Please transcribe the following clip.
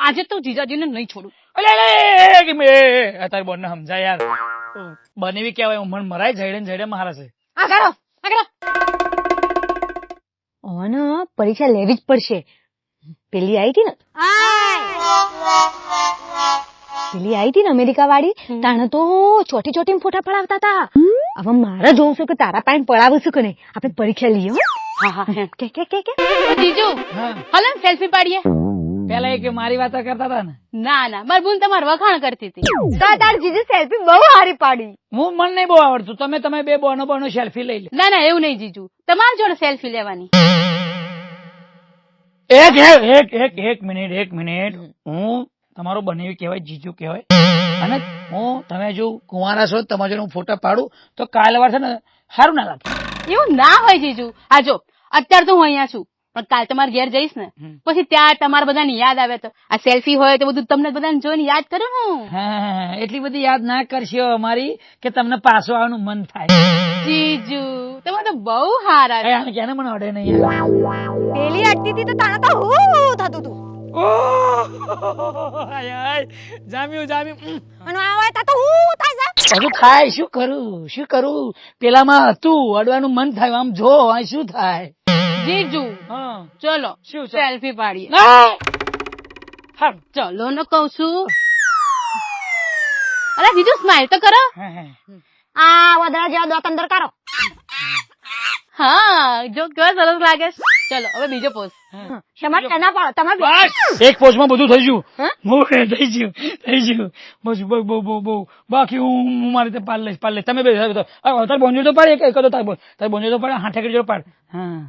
આજે તો જીજાજીને નહીં છોડું. તારી બોન ને સમજાય યાર, બનેવી કેવાય મન મરાય જડે મારા છે. આ કરો. ઓને પરીક્ષા લેવી જ પડશે. પેલી આવી હતી ને અમેરિકા વાળી, તાણે તો ચોટી ચોટી ફોટા પડાવતા હતા. હવે મારે જોવું છે કે તારા પાણી પડાવું છું કે નહીં. આપણે પરીક્ષા લઈએ હો. હા કે જીજુ હા. હલો સેલ્ફી પાડીએ. પેલા એ કે મારી વાત કરતા હતા ને, ના મારી બૂન તમારે વખાણ કરતી હતી. તાર જીજુ સેલ્ફી બહુ સારી પાડી. હું મને નહીં બહુ આવડતું, તમે બે બોનો સેલ્ફી લઈ લે. ના એવું નહીં જીજુ, તમારી જોડે સેલ્ફી લેવાની. એક મિનિટ હું તમારો બનેવી કહેવાય, જીજુ કહેવાય, અને હું તમે જો કુંવારા છો તમારા જોડે હું ફોટા પાડું તો કાલે વાર છે ને સારું ના લાગે. એવું ના હોય જીજુ. આ જો અત્યારે તો હું અહીંયા છું, પણ કાલ તમારે ઘેર જઈશ ને પછી ત્યાં તમારા બધાને યાદ આવે તો આ સેલ્ફી હોય તો બધું તમને બધાને જોઈને યાદ કરું હું. હા, એટલી બધી યાદ ના કરશો અમારી કે તમને પાછો આવવાનું મન થાય. જીજુ તમે તો બહુ હારા છો. ક્યાં મને અડે નહીં યાર. પેલી અટતી હતી તો તાણે તો હું થતું હતું. જામ્યું અને આ હોય તો હું થાય છે. બધું થાય. શું કરું પેલામાં હતું અડવાનું મન થાય. આમ જો શું થાય. જીજુ હા ચલો શું છે? સેલ્ફી પાડીએ. હા ચલો ને કઉ છું. અરે જીજુ સ્માઈલ તો કરો. આ વધારે જેવા દોત અંદર કરો. હા જો કેવો સરસ લાગે છે. ચલો હવે બીજો પોઝ. શેમાં ના પાડો તમે. બસ એક પોસ્ટમાં બધું થઈ ગયું. હા? થઈ ગયું બસ બહુ બાકી હું મારી રીતે પાડ લઈશ. તમે બે તાર બોંજો તો પાડ, એક તાર બોંજો તો પાડ, હાથે કરી જો પાડ. હા